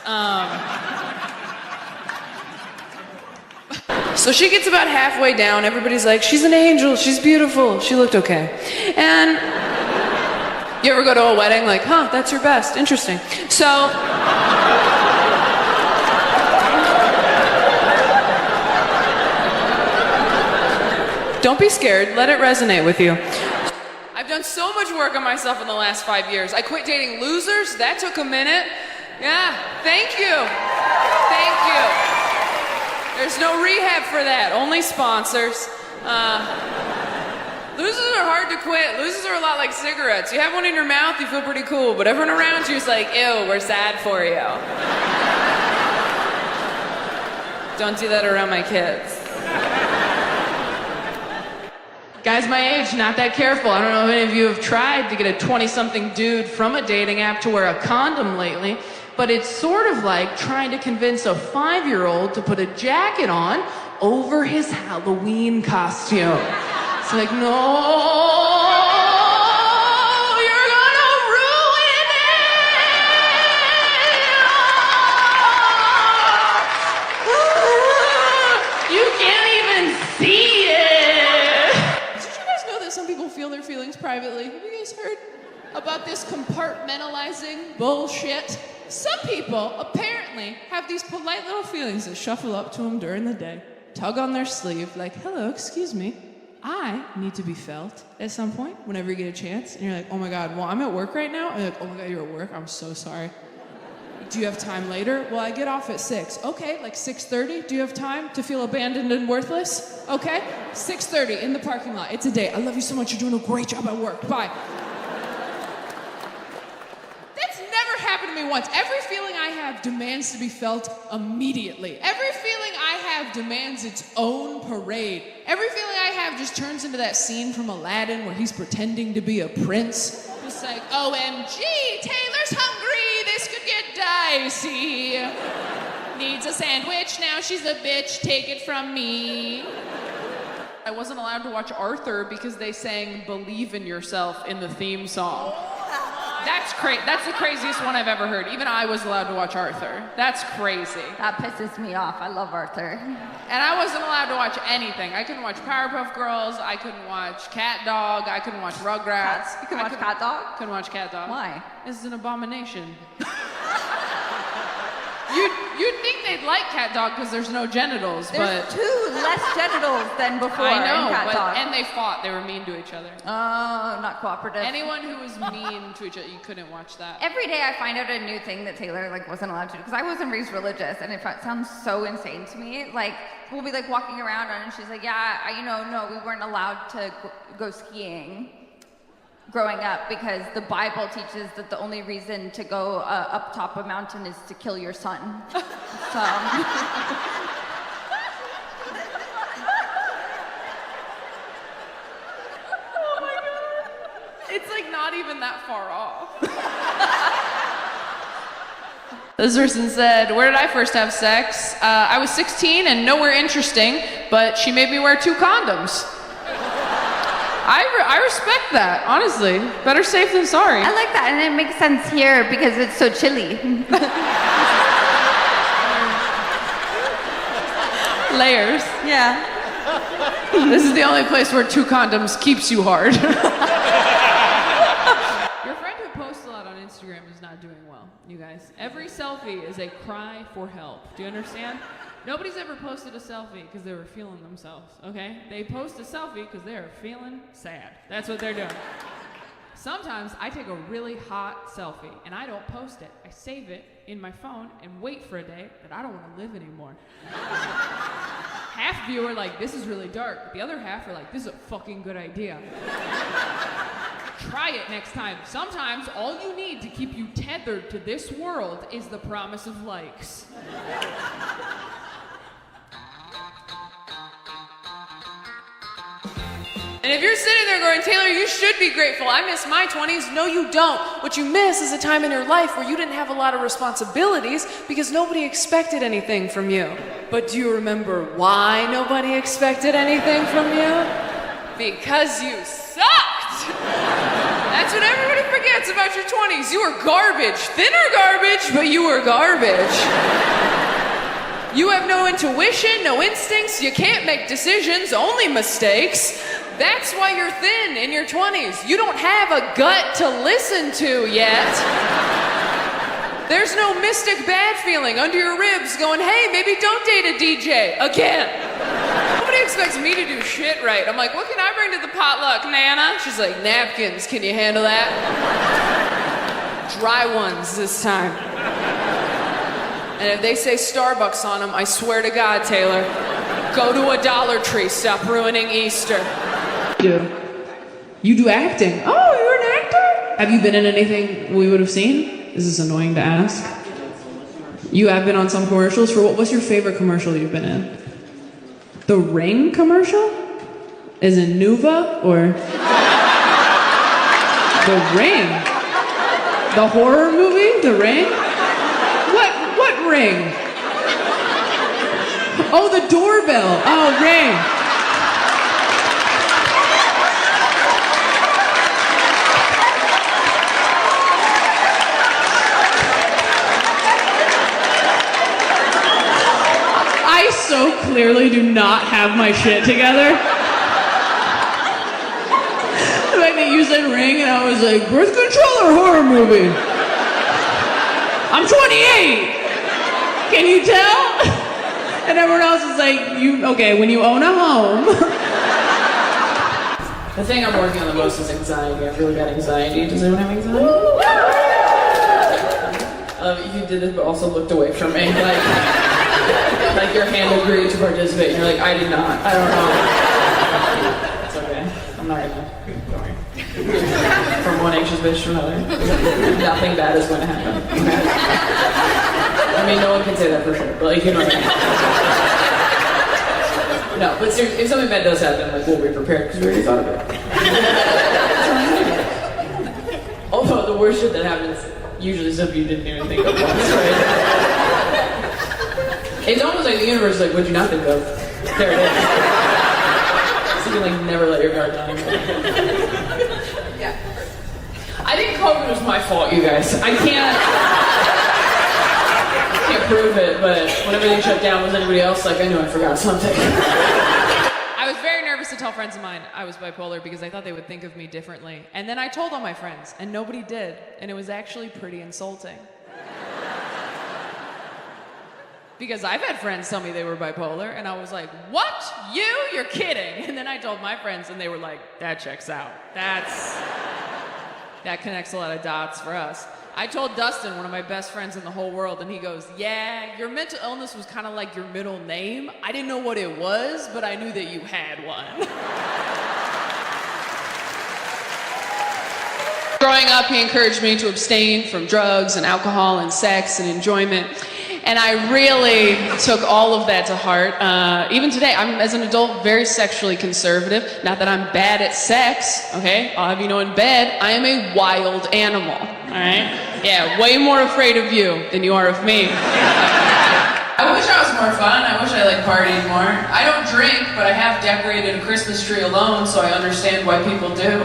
So she gets about halfway down. Everybody's like, she's an angel. She's beautiful. She looked okay. And you ever go to a wedding like, huh, that's your best. Interesting. So... Don't be scared. Let it resonate with you. I've done so much work on myself in the last 5 years. I quit dating losers. That took a minute. Yeah, thank you. Thank you. There's no rehab for that. Only sponsors. Losers are hard to quit. Losers are a lot like cigarettes. You have one in your mouth, you feel pretty cool, but everyone around you is like, ew, we're sad for you. Don't do that around my kids. Guys my age, not that careful. I don't know if any of you have tried to get a 20-something dude from a dating app to wear a condom lately, but it's sort of like trying to convince a 5-year-old to put a jacket on over his Halloween costume. It's like, no, you're gonna ruin it. You feelings privately. Have you guys heard about this compartmentalizing bullshit? Some people apparently have these polite little feelings that shuffle up to them during the day, tug on their sleeve, like, hello, excuse me, I need to be felt at some point whenever you get a chance. And you're like, oh my God, well, I'm at work right now. And you're like, oh my God, you're at work? I'm so sorry. Do you have time later? Well, I get off at 6. Okay, like 6:30? Do you have time to feel abandoned and worthless? Okay, 6:30 in the parking lot. It's a date. I love you so much. You're doing a great job at work. Bye. That's never happened to me once. Every feeling I have demands to be felt immediately. Every feeling I have demands its own parade. Every feeling I have just turns into that scene from Aladdin where he's pretending to be a prince. It's like, OMG, Taylor's hungry. This could get dicey. Needs a sandwich, now she's a bitch, take it from me. I wasn't allowed to watch Arthur because they sang Believe in Yourself in the theme song. That's the craziest one I've ever heard. Even I was allowed to watch Arthur. That's crazy. That pisses me off. I love Arthur. And I wasn't allowed to watch anything. I couldn't watch Powerpuff Girls. I couldn't watch Cat Dog. I couldn't watch Rugrats. You can watch Cat Dog? Couldn't watch Cat Dog. Why? This is an abomination. You'd think they'd like Cat Dog because there's no genitals, There's but... 2 less genitals than before I know, in Cat Dog. and they fought. They were mean to each other. Oh, not cooperative. Anyone who was mean to each other, you couldn't watch that. Every day I find out a new thing that Taylor wasn't allowed to do because I wasn't raised religious and it sounds so insane to me. Like we'll be walking around and she's like, yeah, no, we weren't allowed to go skiing growing up because the Bible teaches that the only reason to go up top a mountain is to kill your son. So. It's not even that far off. This person said, where did I first have sex? I was 16 and nowhere interesting, but she made me wear 2 condoms. I respect that, honestly. Better safe than sorry. I like that, and it makes sense here because it's so chilly. Layers. Yeah. This is the only place where 2 condoms keeps you hard. Your friend who posts a lot on Instagram is not doing well, you guys. Every selfie is a cry for help. Do you understand? Nobody's ever posted a selfie because they were feeling themselves, okay? They post a selfie because they are feeling sad. That's what they're doing. Sometimes I take a really hot selfie and I don't post it. I save it in my phone and wait for a day that I don't want to live anymore. Half of you are like, this is really dark. The other half are like, this is a fucking good idea. Try it next time. Sometimes all you need to keep you tethered to this world is the promise of likes. And if you're sitting there going, Taylor, you should be grateful. I miss my 20s. No, you don't. What you miss is a time in your life where you didn't have a lot of responsibilities because nobody expected anything from you. But do you remember why nobody expected anything from you? Because you sucked. That's what everybody forgets about your 20s. You were garbage. Thinner garbage, but you were garbage. You have no intuition, no instincts. You can't make decisions, only mistakes. That's why you're thin in your 20s. You don't have a gut to listen to yet. There's no mystic bad feeling under your ribs going, hey, maybe don't date a DJ again. Nobody expects me to do shit right. I'm like, what can I bring to the potluck, Nana? She's like, napkins, can you handle that? Dry ones this time. And if they say Starbucks on them, I swear to God, Taylor, go to a Dollar Tree, stop ruining Easter. You do acting. Oh, you're an actor? Have you been in anything we would have seen? Is this annoying to ask? You have been on some commercials. What's your favorite commercial you've been in? The Ring commercial? Is it Nuva or? The Ring? The horror movie? The Ring? What ring? Oh, the doorbell. Oh, Ring. I so clearly do not have my shit together. The fact that you said Ring and I was like, birth control or horror movie? I'm 28. Can you tell? And everyone else is like, okay, when you own a home. The thing I'm working on the most is anxiety. I've really got anxiety. Does anyone have anxiety? You did it, but also looked away from me. Like your hand agreed to participate. And you're like, I did not. I don't know. It's okay. I'm not gonna. Don't worry. From one anxious bitch to another. Nothing bad is going to happen. Okay? I mean, no one can say that for sure, but like, you know what I mean. No, but seriously, if something bad does happen, like, we'll be prepared because we already thought of it. Although the worst shit that happens usually stuff you didn't even think of once, right? It's almost like the universe is like, what'd you not think of? There it is. So you can like never let your guard down. Yeah. I think COVID was my fault, you guys. I can't prove it, but when everything shut down, was anybody else like, I knew I forgot something? I was very nervous to tell friends of mine I was bipolar because I thought they would think of me differently. And then I told all my friends, and nobody did. And it was actually pretty insulting. Because I've had friends tell me they were bipolar, and I was like, what? You're kidding. And then I told my friends, and they were like, that checks out. That connects a lot of dots for us. I told Dustin, one of my best friends in the whole world, and he goes, yeah, your mental illness was kind of like your middle name. I didn't know what it was, but I knew that you had one. Growing up, he encouraged me to abstain from drugs and alcohol and sex and enjoyment. And I really took all of that to heart. Even today, I'm, as an adult, very sexually conservative. Not that I'm bad at sex, okay? I'll have you know, in bed, I am a wild animal, all right? Yeah, way more afraid of you than you are of me. I wish I was more fun. I wish I, like, partied more. I don't drink, but I have decorated a Christmas tree alone, so I understand why people do.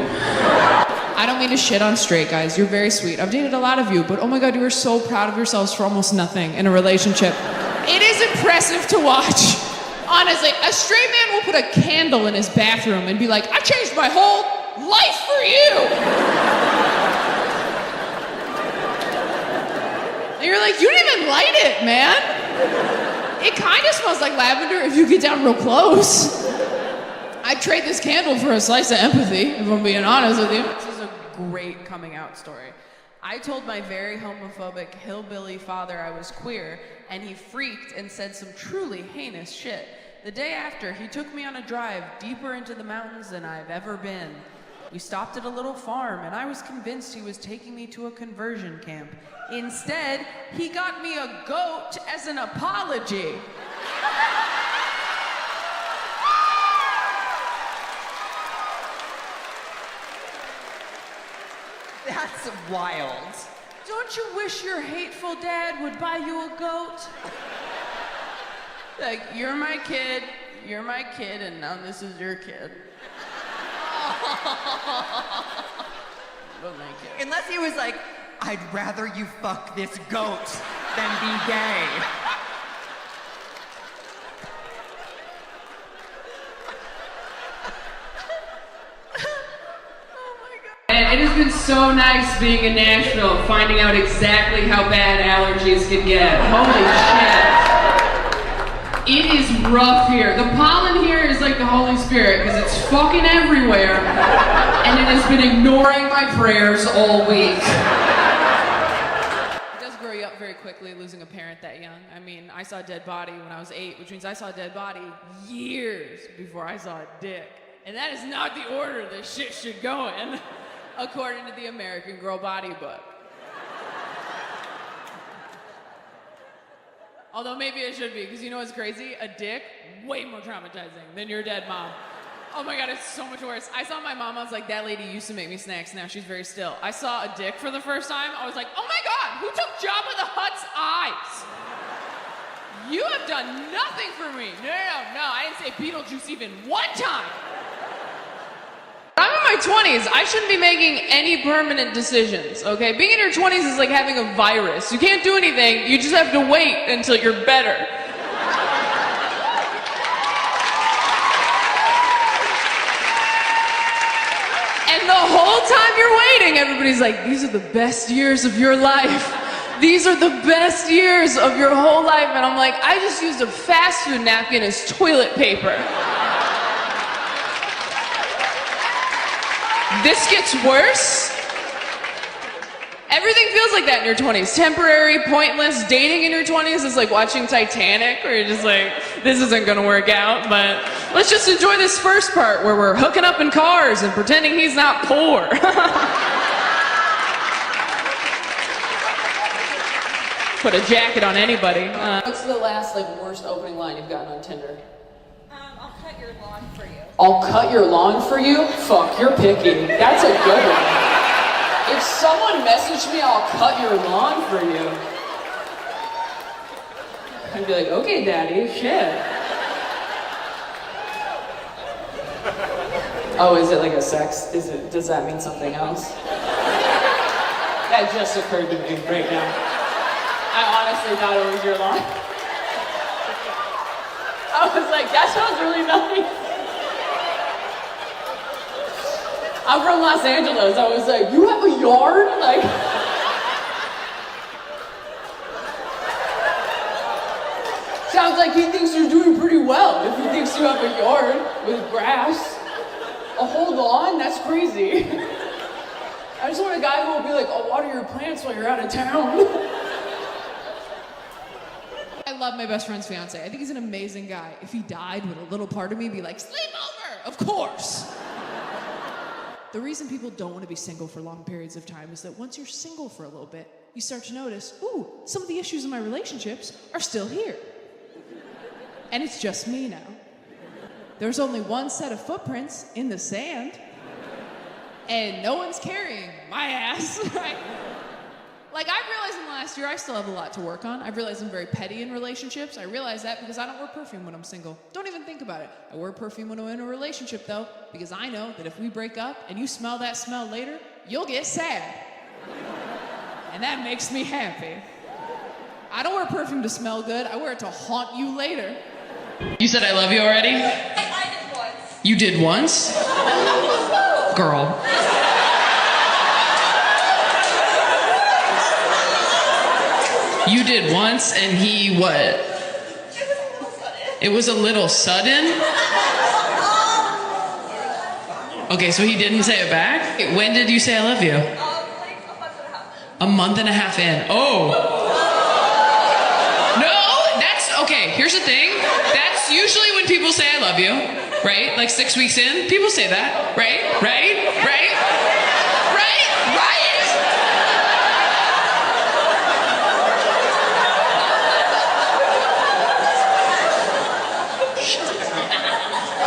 I don't mean to shit on straight guys. You're very sweet. I've dated a lot of you, but oh my God, you are so proud of yourselves for almost nothing in a relationship. It is impressive to watch. Honestly, a straight man will put a candle in his bathroom and be like, I changed my whole life for you. And you're like, you didn't even light it, man. It kind of smells like lavender if you get down real close. I'd trade this candle for a slice of empathy, if I'm being honest with you. This is a great coming out story. I told my very homophobic hillbilly father I was queer, and he freaked and said some truly heinous shit. The day after, he took me on a drive deeper into the mountains than I've ever been. We stopped at a little farm, and I was convinced he was taking me to a conversion camp. Instead, he got me a goat as an apology. That's wild. Don't you wish your hateful dad would buy you a goat? Like, you're my kid, and now this is your kid. Well, thank you. Unless he was like, I'd rather you fuck this goat than be gay. And it has been so nice being in Nashville, finding out exactly how bad allergies can get. Holy shit. It is rough here. The pollen here is like the Holy Spirit, because it's fucking everywhere, and it has been ignoring my prayers all week. It does grow you up very quickly, losing a parent that young. I mean, I saw a dead body when I was 8, which means I saw a dead body years before I saw a dick. And that is not the order this shit should go in, according to the American Girl Body Book. Although maybe it should be, because you know what's crazy? A dick, way more traumatizing than your dead mom. Oh my God, it's so much worse. I saw my mom, I was like, that lady used to make me snacks, now she's very still. I saw a dick for the first time, I was like, oh my God, who took Jabba the Hutt's eyes? You have done nothing for me. No, I didn't say Beetlejuice even one time. I'm in my 20s. I shouldn't be making any permanent decisions, okay? Being in your 20s is like having a virus. You can't do anything. You just have to wait until you're better. And the whole time you're waiting, everybody's like, these are the best years of your life. These are the best years of your whole life. And I'm like, I just used a fast food napkin as toilet paper. This gets worse. Everything feels like that in your 20s. Temporary, pointless. Dating in your 20s is like watching Titanic, where you're just like, this isn't gonna work out, but let's just enjoy this first part where we're hooking up in cars and pretending he's not poor. Put a jacket on anybody. What's the last worst opening line you've gotten on Tinder? I'll cut your lawn for you. I'll cut your lawn for you? Fuck, you're picky. That's a good one. If someone messaged me, I'll cut your lawn for you. I'd be like, okay, daddy, shit. Oh, is it like a sex? Does that mean something else? That just occurred to me right now. I honestly thought it was your lawn. I was like, that sounds really nice. I'm from Los Angeles. I was like, you have a yard? Like, sounds like he thinks you're doing pretty well if he thinks you have a yard with grass. A whole lawn? That's crazy. I just want a guy who will be like, I'll water your plants while you're out of town. I love my best friend's fiance. I think he's an amazing guy. If he died, would a little part of me be like, sleep over? Of course. The reason people don't want to be single for long periods of time is that once you're single for a little bit, you start to notice, ooh, some of the issues in my relationships are still here. And it's just me now. There's only one set of footprints in the sand, and no one's carrying my ass, right? Like, I've realized in the last year, I still have a lot to work on. I've realized I'm very petty in relationships. I realize that because I don't wear perfume when I'm single. Don't even think about it. I wear perfume when I'm in a relationship, though, because I know that if we break up and you smell that smell later, you'll get sad. And that makes me happy. I don't wear perfume to smell good. I wear it to haunt you later. You said I love you already? I did once. You did once? Girl. You did once, and he what? It was a little sudden? Okay, so he didn't say it back? When did you say I love you? Like a month and a half. A month and a half in. Oh. No, that's, okay, here's the thing. That's usually when people say I love you, right? Like 6 weeks in, people say that, right? Right? Right? Right? Right?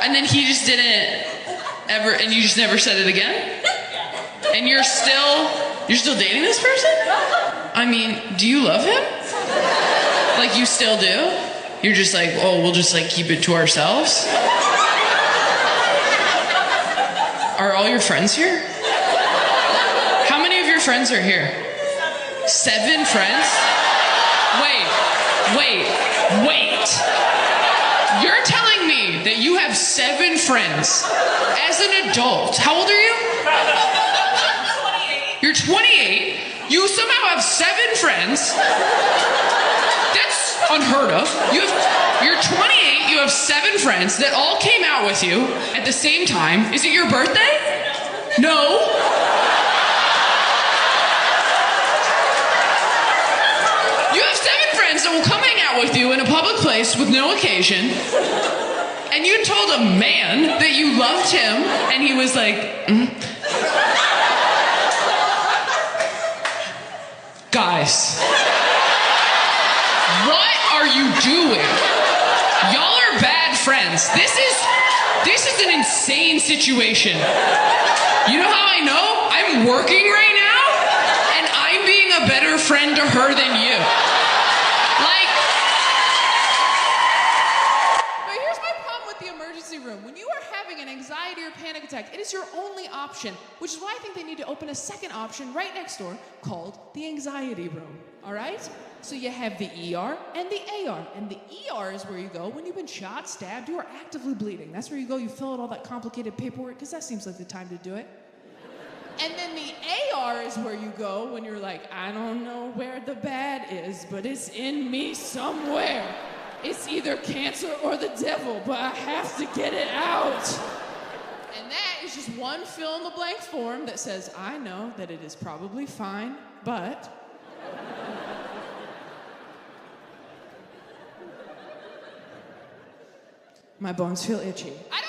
And then he just didn't ever, and you just never said it again? And you're still dating this person? I mean, do you love him? Like, you still do? You're just like, oh, we'll just like keep it to ourselves? Are all your friends here? How many of your friends are here? 7 friends? Wait. You're telling me that you have 7 friends as an adult. How old are you? 28. You're 28. You somehow have 7 friends. That's unheard of. You're 28. You have 7 friends that all came out with you at the same time. Is it your birthday? No. You have 7 friends that will come hang out with you in a public place with no occasion. And you told a man that you loved him, and he was like, Guys, what are you doing? Y'all are bad friends. This is an insane situation. You know how I know? I'm working right now, and I'm being a better friend to her than you. Like, but here's my problem with the emergency room. When you are having an anxiety or panic attack, it is your only option, which is why I think they need to open a second option right next door called the anxiety room, all right? So you have the ER and the AR, and the ER is where you go when you've been shot, stabbed, you are actively bleeding. That's where you go, you fill out all that complicated paperwork, because that seems like the time to do it. And then the AR is where you go when you're like, I don't know where the bad is, but it's in me somewhere. It's either cancer or the devil, but I have to get it out. And that is just one fill in the blank form that says, I know that it is probably fine, but... my bones feel itchy. I don't